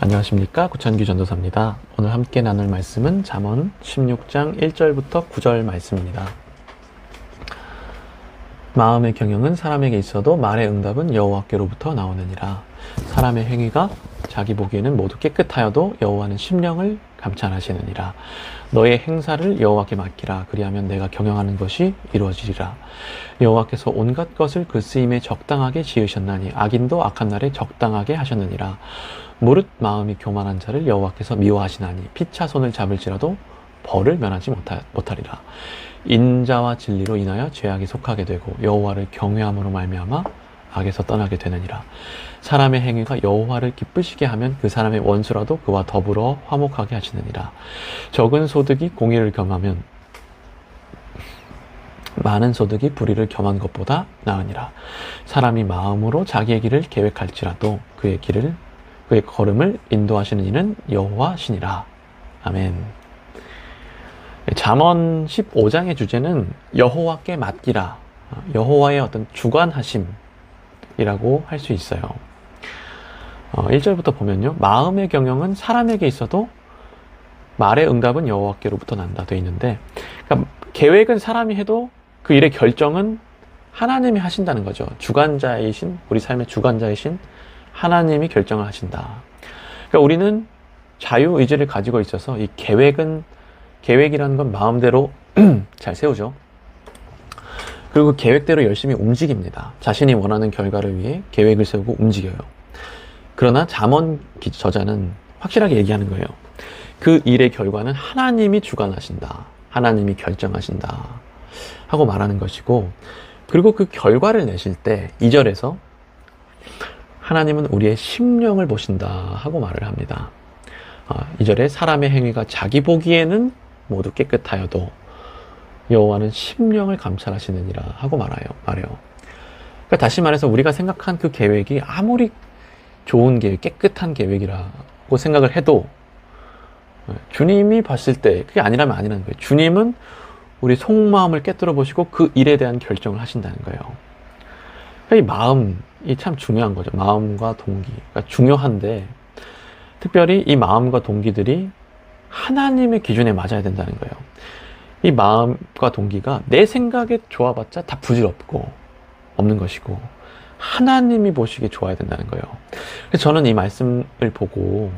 안녕하십니까, 구천규 전도사입니다. 오늘 함께 나눌 말씀은 잠언 16장 1절부터 9절 말씀입니다. 마음의 경영은 사람에게 있어도 말의 응답은 여호와께로부터 나오느니라. 사람의 행위가 자기 보기에는 모두 깨끗하여도 여호와는 심령을 감찰하시느니라. 너의 행사를 여호와께 맡기라. 그리하면 내가 경영하는 것이 이루어지리라. 여호와께서 온갖 것을 그 쓰임에 적당하게 지으셨나니 악인도 악한 날에 적당하게 하셨느니라. 무릇 마음이 교만한 자를 여호와께서 미워하시나니 피차 손을 잡을지라도 벌을 면하지 못하리라. 인자와 진리로 인하여 죄악이 속하게 되고 여호와를 경외함으로 말미암아 악에서 떠나게 되느니라. 사람의 행위가 여호와를 기쁘시게 하면 그 사람의 원수라도 그와 더불어 화목하게 하시느니라. 적은 소득이 공의를 겸하면 많은 소득이 불의를 겸한 것보다 나으니라. 사람이 마음으로 자기의 길을 계획할지라도 그의 걸음을 인도하시는 이는 여호와시니라. 아멘. 잠언 15장의 주제는 여호와께 맡기라. 여호와의 어떤 주관하심이라고 할 수 있어요. 1절부터 보면요. 마음의 경영은 사람에게 있어도 말의 응답은 여호와께로부터 난다 되어 있는데, 그러니까 계획은 사람이 해도 그 일의 결정은 하나님이 하신다는 거죠. 주관자이신, 우리 삶의 주관자이신 하나님이 결정을 하신다. 그러니까 우리는 자유의지를 가지고 있어서 이 계획이라는 건 마음대로 잘 세우죠. 그리고 계획대로 열심히 움직입니다. 자신이 원하는 결과를 위해 계획을 세우고 움직여요. 그러나 잠언 저자는 확실하게 얘기하는 거예요. 그 일의 결과는 하나님이 주관하신다. 하나님이 결정하신다. 하고 말하는 것이고, 그리고 그 결과를 내실 때 2절에서 하나님은 우리의 심령을 보신다 하고 말을 합니다. 2절에 사람의 행위가 자기 보기에는 모두 깨끗하여도 여호와는 심령을 감찰하시느니라 하고 말해요. 그러니까 다시 말해서 우리가 생각한 그 계획이 아무리 좋은 계획, 깨끗한 계획이라고 생각을 해도 주님이 봤을 때 그게 아니라면 아니라는 거예요. 주님은 우리 속마음을 깨뜨려 보시고 그 일에 대한 결정을 하신다는 거예요. 그러니까 이 마음이 참 중요한 거죠. 마음과 동기. 그러니까 중요한데 특별히 이 마음과 동기들이 하나님의 기준에 맞아야 된다는 거예요. 이 마음과 동기가 내 생각에 좋아봤자 다 부질없고 없는 것이고 하나님이 보시기에 좋아야 된다는 거예요. 그래서 저는 이 말씀을 보고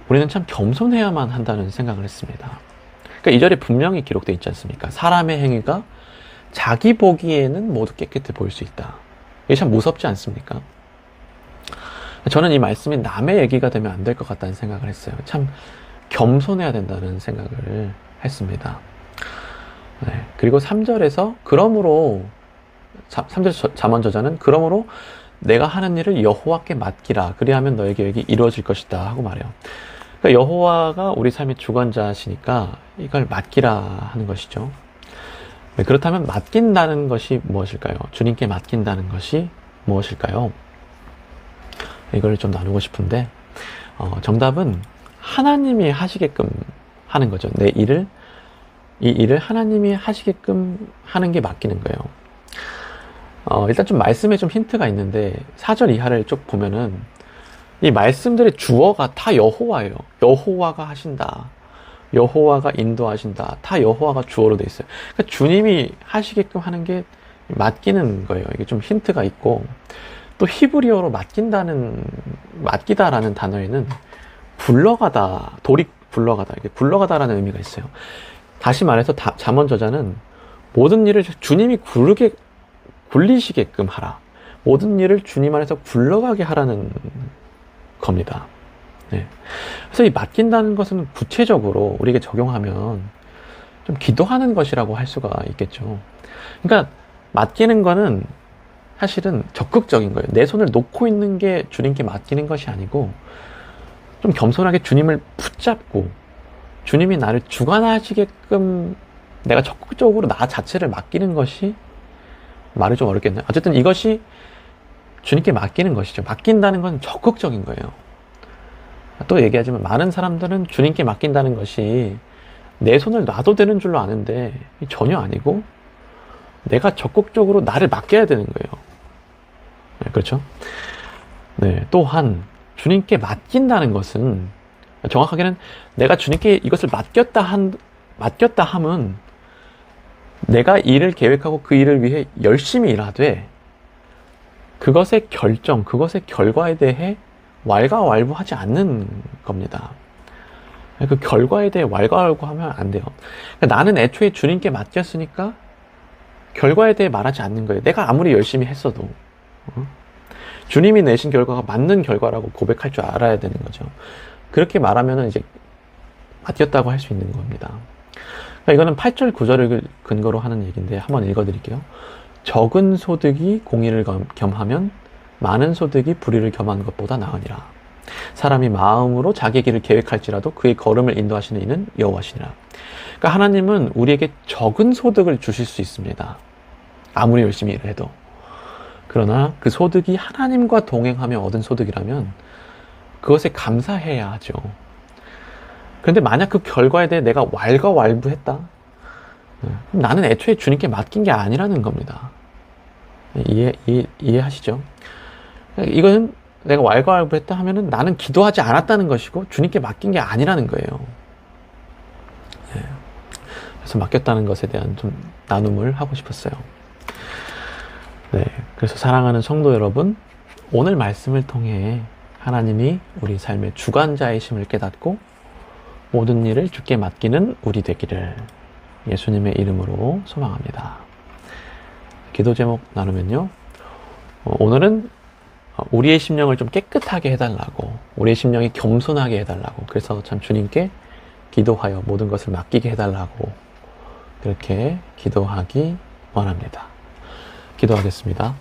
우리는 참 겸손해야만 한다는 생각을 했습니다. 그러니까 2절에 분명히 기록되어 있지 않습니까? 사람의 행위가 자기 보기에는 모두 깨끗해 보일 수 있다. 이게 참 무섭지 않습니까? 저는 이 말씀이 남의 얘기가 되면 안 될 것 같다는 생각을 했어요. 참 겸손해야 된다는 생각을 했습니다. 네. 그리고 3절에서 그러므로 3절 잠언 저자는 그러므로 내가 하는 일을 여호와께 맡기라. 그리하면 너의 계획이 이루어질 것이다 하고 말해요. 그러니까 여호와가 우리 삶의 주관자시니까 이걸 맡기라 하는 것이죠. 네. 그렇다면 맡긴다는 것이 무엇일까요? 주님께 맡긴다는 것이 무엇일까요? 이걸 좀 나누고 싶은데 정답은 하나님이 하시게끔 하는 거죠. 이 일을 하나님이 하시게끔 하는 게 맡기는 거예요. 일단 좀 말씀에 좀 힌트가 있는데 4절 이하를 쭉 보면은 이 말씀들의 주어가 다 여호와예요. 여호와가 하신다. 여호와가 인도하신다. 다 여호와가 주어로 돼 있어요. 그러니까 주님이 하시게끔 하는 게 맡기는 거예요. 이게 좀 힌트가 있고, 또 히브리어로 맡기다라는 단어에는 이게 굴러가다라는 의미가 있어요. 다시 말해서 잠언 저자는 모든 일을 주님이 굴리시게끔 하라. 모든 일을 주님 안에서 굴러가게 하라는 겁니다. 네. 그래서 이 맡긴다는 것은 구체적으로 우리에게 적용하면 좀 기도하는 것이라고 할 수가 있겠죠. 그러니까 맡기는 거는 사실은 적극적인 거예요. 내 손을 놓고 있는 게 주님께 맡기는 것이 아니고 좀 겸손하게 주님을 붙잡고 주님이 나를 주관하시게끔 내가 적극적으로 나 자체를 맡기는 것이, 말이 좀 어렵겠네요. 어쨌든 이것이 주님께 맡기는 것이죠. 맡긴다는 건 적극적인 거예요. 또 얘기하지만 많은 사람들은 주님께 맡긴다는 것이 내 손을 놔도 되는 줄로 아는데 전혀 아니고 내가 적극적으로 나를 맡겨야 되는 거예요. 네, 그렇죠? 네, 또한 주님께 맡긴다는 것은, 정확하게는 내가 주님께 이것을 맡겼다 함은 내가 일을 계획하고 그 일을 위해 열심히 일하되 그것의 결정, 그것의 결과에 대해 왈가왈부하지 않는 겁니다. 그 결과에 대해 왈가왈부하면 안 돼요. 그러니까 나는 애초에 주님께 맡겼으니까 결과에 대해 말하지 않는 거예요. 내가 아무리 열심히 했어도 주님이 내신 결과가 맞는 결과라고 고백할 줄 알아야 되는 거죠. 그렇게 말하면 이제 맡겼다고 할 수 있는 겁니다. 그러니까 이거는 8절 9절을 근거로 하는 얘기인데 한번 읽어드릴게요. 적은 소득이 공의를 겸하면 많은 소득이 불의를 겸하는 것보다 나으니라. 사람이 마음으로 자기 길을 계획할지라도 그의 걸음을 인도하시는 이는 여호와시니라. 그러니까 하나님은 우리에게 적은 소득을 주실 수 있습니다. 아무리 열심히 일을 해도. 그러나 그 소득이 하나님과 동행하며 얻은 소득이라면 그것에 감사해야 하죠. 그런데 만약 그 결과에 대해 내가 왈가왈부했다? 그럼 나는 애초에 주님께 맡긴 게 아니라는 겁니다. 이해하시죠? 이건 내가 왈가왈부했다 하면은 나는 기도하지 않았다는 것이고 주님께 맡긴 게 아니라는 거예요. 그래서 맡겼다는 것에 대한 좀 나눔을 하고 싶었어요. 네, 그래서 사랑하는 성도 여러분, 오늘 말씀을 통해 하나님이 우리 삶의 주관자이심을 깨닫고 모든 일을 주께 맡기는 우리 되기를 예수님의 이름으로 소망합니다. 기도 제목 나누면요, 오늘은 우리의 심령을 좀 깨끗하게 해달라고, 우리의 심령이 겸손하게 해달라고, 그래서 참 주님께 기도하여 모든 것을 맡기게 해달라고 그렇게 기도하기 원합니다. 기도하겠습니다.